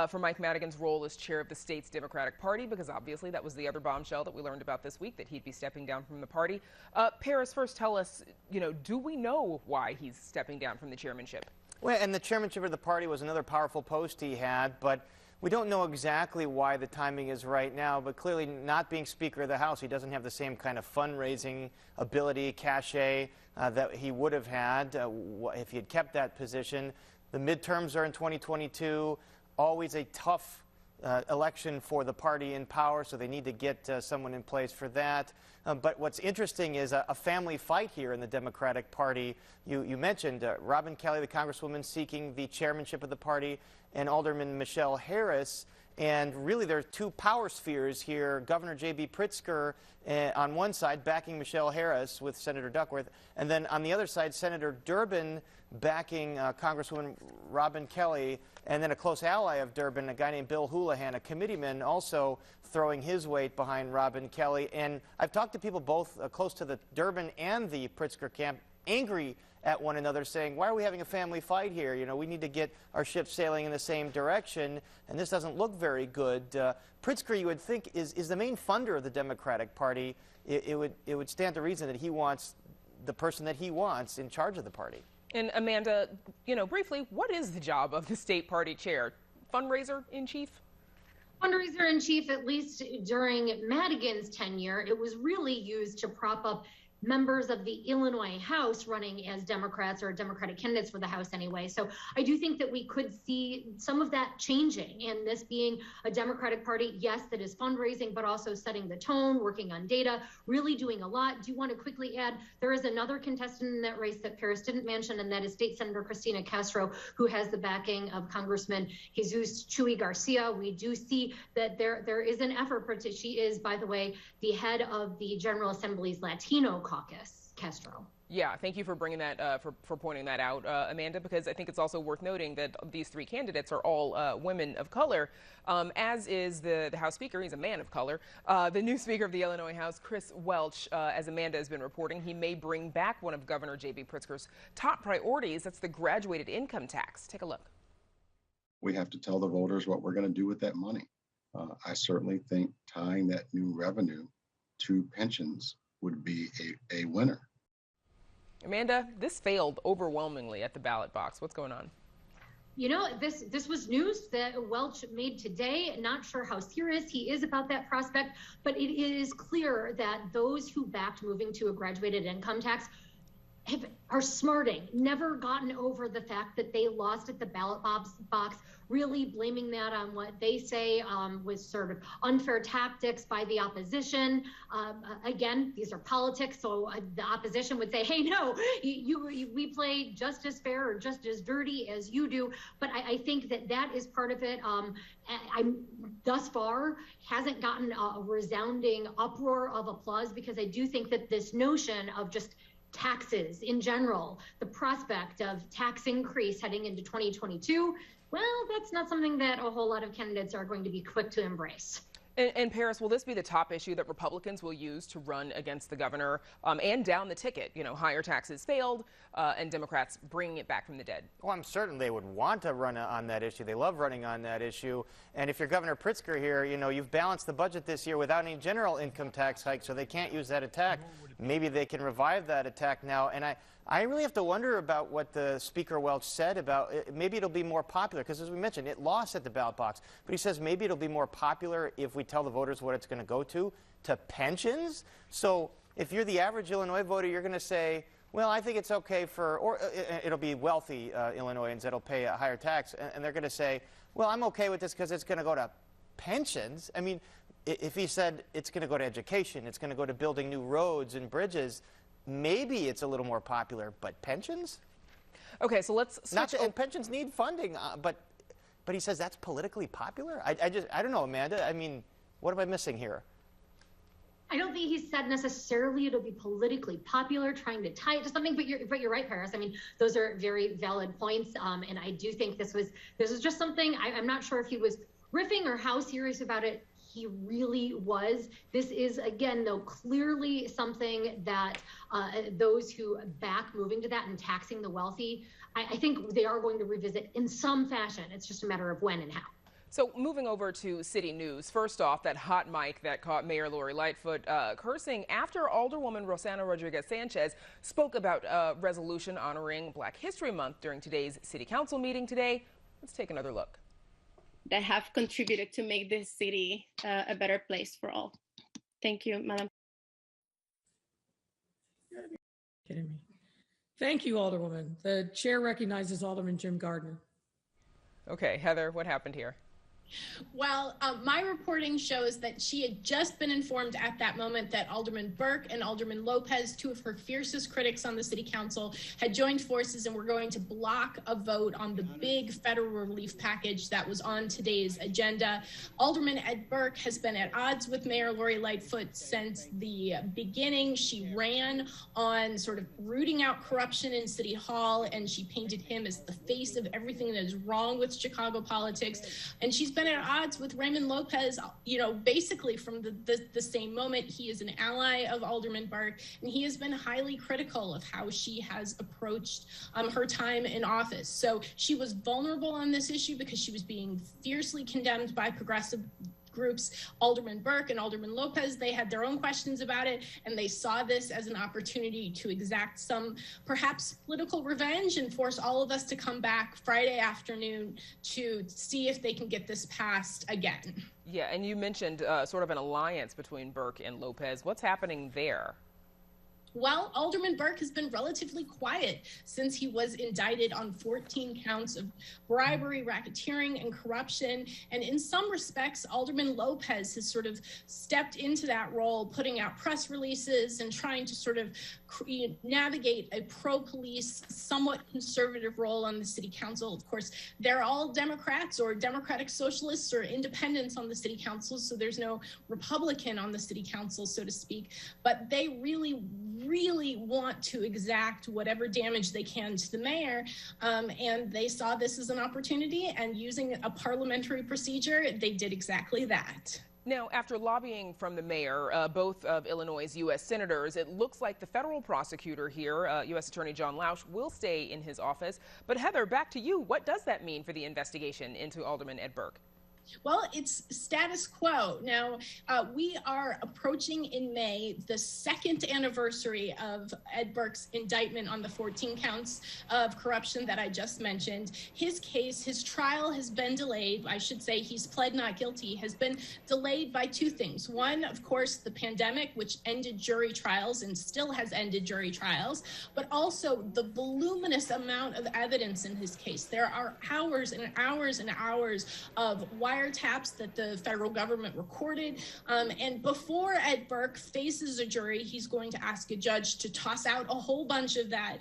for Mike Madigan's role as chair of the state's Democratic Party, because obviously that was the other bombshell that we learned about this week, that he'd be stepping down from the party. Paris, first tell us, do we know why he's stepping down from the chairmanship? Well, and the chairmanship of the party was another powerful post he had, but we don't know exactly why the timing is right now. But clearly, not being Speaker of the House, he doesn't have the same kind of fundraising ability, cachet that he would have had if he had kept that position. The midterms are in 2022, always a tough election for the party in power, so they need to get someone in place for that. But what's interesting is a family fight here in the Democratic Party. You mentioned Robin Kelly, the Congresswoman, seeking the chairmanship of the party, and Alderman Michelle Harris. And really, there are 2 power spheres here. Governor J.B. Pritzker on one side backing Michelle Harris with Senator Duckworth, and then on the other side, Senator Durbin backing Congresswoman Robin Kelly, and then a close ally of Durbin, a guy named Bill Houlihan, a committeeman, also throwing his weight behind Robin Kelly. And I've talked to people both close to the Durbin and the Pritzker camp, angry at one another, saying, why are we having a family fight here? We need to get our ship sailing in the same direction, and this doesn't look very good. Pritzker, you would think, is the main funder of the Democratic Party. It would stand to reason that he wants the person that he wants in charge of the party. And Amanda, briefly, what is the job of the state party chair? Fundraiser in chief? Fundraiser in chief, at least during Madigan's tenure, it was really used to prop up members of the Illinois House running as Democrats, or Democratic candidates for the House anyway. So I do think that we could see some of that changing, and this being a Democratic Party, yes, that is fundraising, but also setting the tone, working on data, really doing a lot. Do you want to quickly add, there is another contestant in that race that Paris didn't mention, and that is State Senator Cristina Castro, who has the backing of Congressman Jesus Chuy Garcia. We do see that there is an effort. She is, by the way, the head of the General Assembly's Latino caucus, Castro. Yeah, thank you for bringing that, for pointing that out, Amanda, because I think it's also worth noting that these 3 candidates are all women of color, as is the House Speaker. He's a man of color. The new Speaker of the Illinois House, Chris Welch, as Amanda has been reporting, he may bring back one of Governor J.B. Pritzker's top priorities. That's the graduated income tax. Take a look. We have to tell the voters what we're going to do with that money. I certainly think tying that new revenue to pensions would be a winner. Amanda, this failed overwhelmingly at the ballot box. What's going on? You know, this was news that Welch made today. Not sure how serious he is about that prospect, but it is clear that those who backed moving to a graduated income tax are smarting, never gotten over the fact that they lost at the ballot box, really blaming that on what they say was sort of unfair tactics by the opposition. Again, these are politics, so the opposition would say, hey, no, we play just as fair or just as dirty as you do. But I think that is part of it. I'm thus far hasn't gotten a resounding uproar of applause, because I do think that this notion of just taxes in general, the prospect of tax increase heading into 2022, well, that's not something that a whole lot of candidates are going to be quick to embrace. And Paris, will this be the top issue that Republicans will use to run against the governor and down the ticket? You know, higher taxes failed and Democrats bringing it back from the dead. Well, I'm certain they would want to run on that issue. They love running on that issue. And if you're Governor Pritzker here, you know, you've balanced the budget this year without any general income tax hike, so they can't use that attack. Maybe they can revive that attack now. And I really have to wonder about what the Speaker Welch said about maybe it'll be more popular, because as we mentioned, it lost at the ballot box. But he says maybe it'll be more popular if we tell the voters what it's going to go to pensions. So if you're the average Illinois voter, you're going to say, well, I think it's okay for, or it'll be wealthy Illinoisans that'll pay a higher tax. And they're going to say, well, I'm okay with this because it's going to go to pensions. I mean, if he said it's going to go to education, it's going to go to building new roads and bridges, maybe it's a little more popular, but pensions? Okay, so let's switch. And pensions need funding, but he says that's politically popular? I don't know, Amanda. I mean, what am I missing here? I don't think he said necessarily it'll be politically popular, trying to tie it to something, but you're right, Paris. I mean, those are very valid points, and I do think this was just something. I'm not sure if he was riffing or how serious about it he really was. This is, again, though, clearly something that those who back moving to that and taxing the wealthy, I think they are going to revisit in some fashion. It's just a matter of when and how. So moving over to city news, first off, that hot mic that caught Mayor Lori Lightfoot cursing after Alderwoman Rossana Rodriguez-Sanchez spoke about a resolution honoring Black History Month during today's city council meeting today. Let's take another look. That have contributed to make this city a better place for all. Thank you, Madam. Kidding me. Thank you, Alderwoman. The chair recognizes Alderman Jim Gardner. Okay, Heather, what happened here? Well, my reporting shows that she had just been informed at that moment that Alderman Burke and Alderman Lopez, two of her fiercest critics on the city council, had joined forces and were going to block a vote on the big federal relief package that was on today's agenda. Alderman Ed Burke has been at odds with Mayor Lori Lightfoot since the beginning. She ran on sort of rooting out corruption in City Hall, and she painted him as the face of everything that is wrong with Chicago politics. And she's been at odds with Raymond Lopez, you know, basically from the same moment. He is an ally of Alderman Burke, and he has been highly critical of how she has approached her time in office. So she was vulnerable on this issue because she was being fiercely condemned by progressive groups. Alderman Burke and Alderman Lopez, they had their own questions about it, and they saw this as an opportunity to exact some perhaps political revenge and force all of us to come back Friday afternoon to see if they can get this passed again. Yeah, and you mentioned sort of an alliance between Burke and Lopez. What's happening there? Well, Alderman Burke has been relatively quiet since he was indicted on 14 counts of bribery, racketeering, and corruption. And in some respects, Alderman Lopez has sort of stepped into that role, putting out press releases and trying to sort of navigate a pro-police, somewhat conservative role on the city council. Of course, they're all Democrats or Democratic Socialists or independents on the city council, so there's no Republican on the city council, so to speak. But they really want to exact whatever damage they can to the mayor, and they saw this as an opportunity, and using a parliamentary procedure, they did exactly that. Now, after lobbying from the mayor, both of Illinois' U.S. senators, it looks like the federal prosecutor here, U.S. Attorney John Lausch, will stay in his office. But Heather, back to you. What does that mean for the investigation into Alderman Ed Burke? Well, it's status quo. Now, we are approaching in May the second anniversary of Ed Burke's indictment on the 14 counts of corruption that I just mentioned. His case, his trial has been delayed. I should say he's pled not guilty, has been delayed by two things. One, of course, the pandemic, which ended jury trials and still has ended jury trials, but also the voluminous amount of evidence in his case. There are hours and hours and hours of wiretaps that the federal government recorded. And before Ed Burke faces a jury, he's going to ask a judge to toss out a whole bunch of that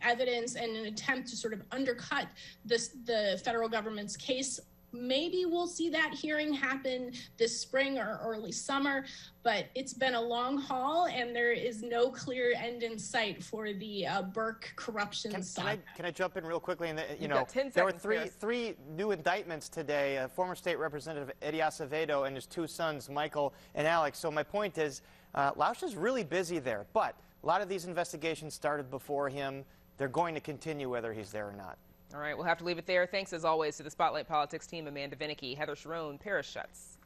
evidence in an attempt to sort of undercut the federal government's case. Maybe we'll see that hearing happen this spring or early summer, but it's been a long haul and there is no clear end in sight for the Burke corruption saga. Can I jump in real quickly? And there were three new indictments today. Former State Representative Eddie Acevedo and his two sons, Michael and Alex. So my point is, Lausch is really busy there, but a lot of these investigations started before him. They're going to continue whether he's there or not. All right, we'll have to leave it there. Thanks, as always, to the Spotlight Politics team, Amanda Vinicky, Heather Sharon, Paris Schutz.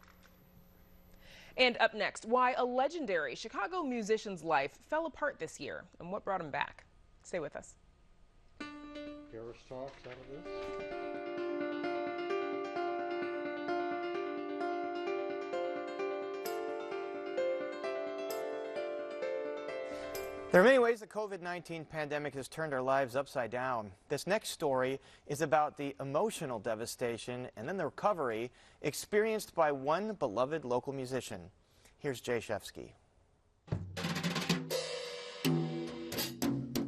And up next, why a legendary Chicago musician's life fell apart this year and what brought him back. Stay with us. Paris talks out of this. There are many ways the COVID-19 pandemic has turned our lives upside down. This next story is about the emotional devastation and then the recovery experienced by one beloved local musician. Here's Jay Shefsky.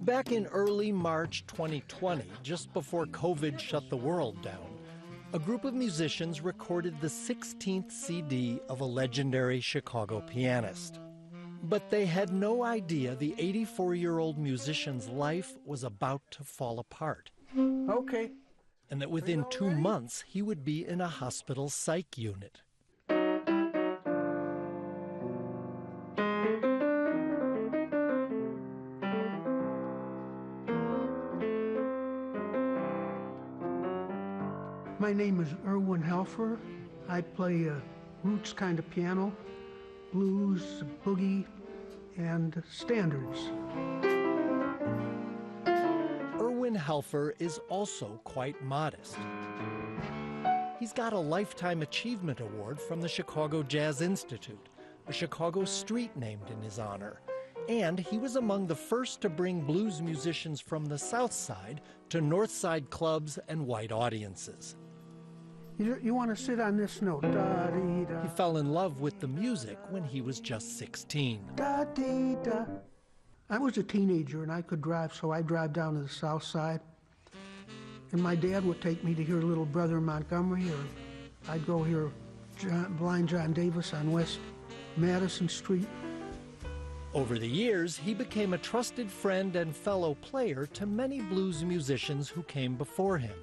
Back in early March 2020, just before COVID shut the world down, a group of musicians recorded the 16th CD of a legendary Chicago pianist. But they had no idea the 84-year-old musician's life was about to fall apart. Okay. And that within 2 months, he would be in a hospital psych unit. My name is Erwin Helfer. I play roots kind of piano, blues, boogie, and standards. Erwin Helfer is also quite modest. He's got a Lifetime Achievement Award from the Chicago Jazz Institute, a Chicago street named in his honor. And he was among the first to bring blues musicians from the South Side to North Side clubs and white audiences. You want to sit on this note? Da-dee-da. He fell in love with the music when he was just 16. Da-dee-da. I was a teenager and I could drive, so I'd drive down to the South Side. And my dad would take me to hear Little Brother Montgomery, or I'd go hear Blind John Davis on West Madison Street. Over the years, he became a trusted friend and fellow player to many blues musicians who came before him.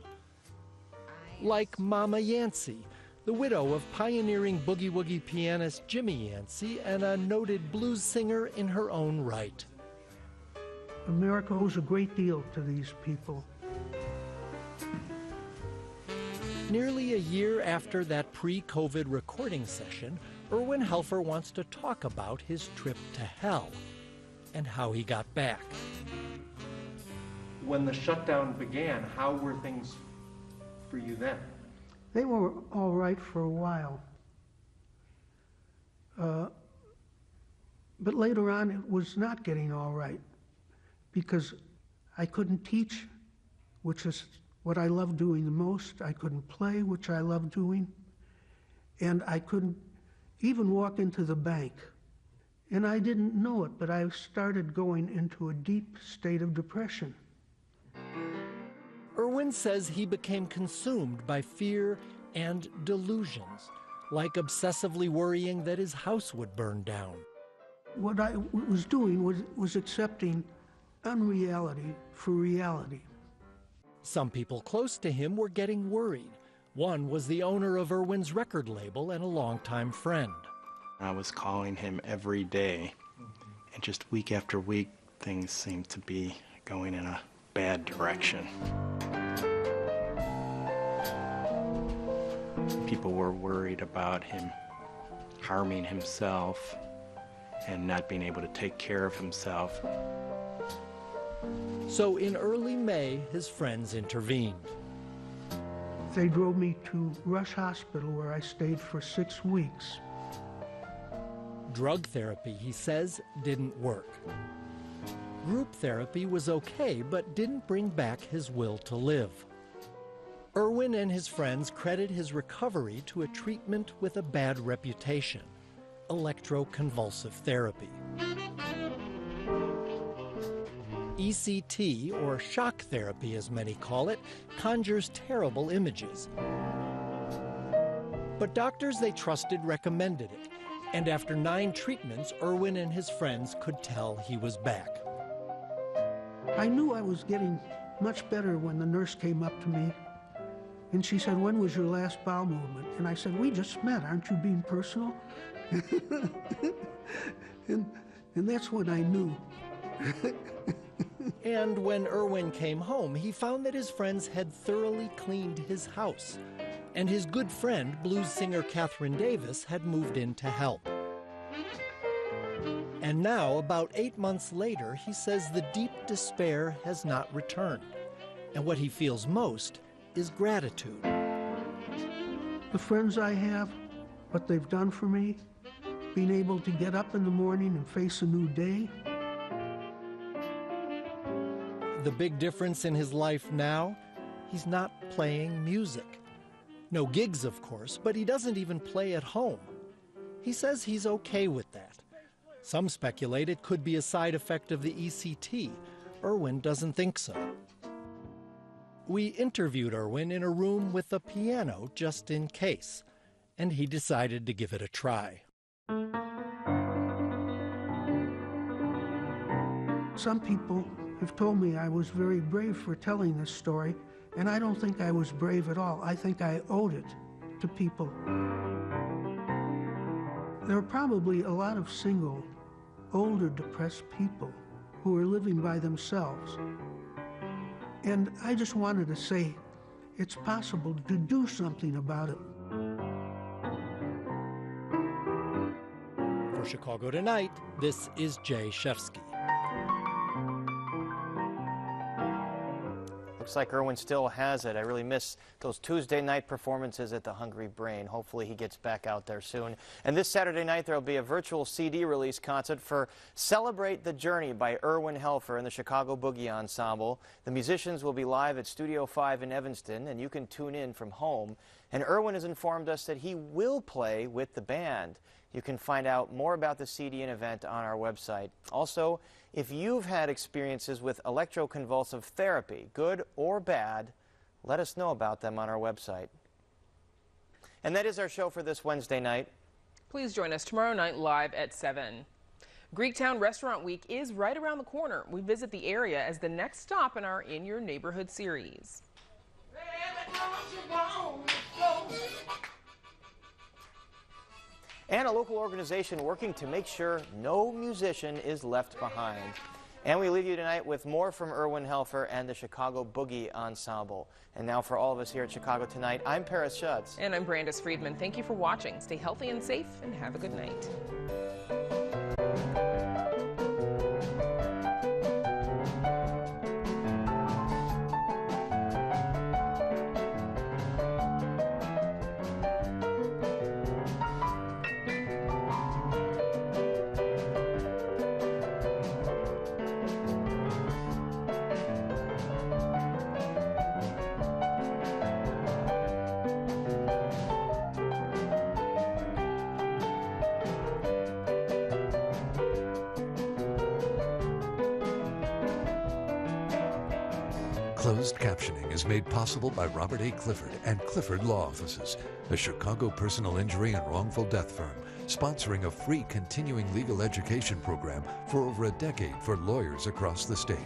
Like Mama Yancey, the widow of pioneering boogie-woogie pianist Jimmy Yancey and a noted blues singer in her own right. America owes a great deal to these people. Nearly a year after that pre-COVID recording session, Erwin Helfer wants to talk about his trip to hell and how he got back. When the shutdown began, how were things for you then? They were all right for a while. But later on, it was not getting all right because I couldn't teach, which is what I love doing the most. I couldn't play, which I love doing. And I couldn't even walk into the bank. And I didn't know it, but I started going into a deep state of depression. Erwin says he became consumed by fear and delusions, like obsessively worrying that his house would burn down. What I was doing was accepting unreality for reality. Some people close to him were getting worried. One was the owner of Erwin's record label and a longtime friend. I was calling him every day, and just week after week, things seemed to be going in a bad direction. People were worried about him harming himself and not being able to take care of himself. So in early May, his friends intervened. They drove me to Rush Hospital, where I stayed for 6 weeks. Drug therapy, he says, didn't work. Group therapy was okay, but didn't bring back his will to live. Erwin and his friends credit his recovery to a treatment with a bad reputation: electroconvulsive therapy. ECT, or shock therapy as many call it, conjures terrible images. But doctors they trusted recommended it, and after 9 treatments, Erwin and his friends could tell he was back. I knew I was getting much better when the nurse came up to me and she said, "When was your last bowel movement?" And I said, "We just met, aren't you being personal?" and that's when I knew. And when Erwin came home, he found that his friends had thoroughly cleaned his house, and his good friend, blues singer Catherine Davis, had moved in to help. And now, about 8 months later, he says the deep despair has not returned, and what he feels most is gratitude. The friends I have, what they've done for me, being able to get up in the morning and face a new day. The big difference in his life now, he's not playing music. No gigs, of course, but he doesn't even play at home. He says he's okay with that. Some speculate it could be a side effect of the ECT. Erwin doesn't think so. We interviewed Erwin in a room with a piano just in case, and he decided to give it a try. Some people have told me I was very brave for telling this story, and I don't think I was brave at all. I think I owed it to people. There are probably a lot of single, older, depressed people who are living by themselves. And I just wanted to say, it's possible to do something about it. For Chicago Tonight, this is Jay Shefsky. Looks like Erwin still has it. I really miss those Tuesday night performances at the Hungry Brain. Hopefully he gets back out there soon. And this Saturday night there will be a virtual CD release concert for Celebrate the Journey by Erwin Helfer and the Chicago Boogie Ensemble. The musicians will be live at Studio 5 in Evanston, and you can tune in from home. And Erwin has informed us that he will play with the band. You can find out more about the CD and event on our website. Also, if you've had experiences with electroconvulsive therapy, good or bad, let us know about them on our website. And that is our show for this Wednesday night. Please join us tomorrow night live at 7. Greektown Restaurant Week is right around the corner. We visit the area as the next stop in our In Your Neighborhood series. And a local organization working to make sure no musician is left behind. And we leave you tonight with more from Erwin Helfer and the Chicago Boogie Ensemble. And now for all of us here at Chicago Tonight, I'm Paris Schutz. And I'm Brandis Friedman. Thank you for watching. Stay healthy and safe, and have a good night. Closed captioning is made possible by Robert A. Clifford and Clifford Law Offices, a Chicago personal injury and wrongful death firm, sponsoring a free continuing legal education program for over a decade for lawyers across the state.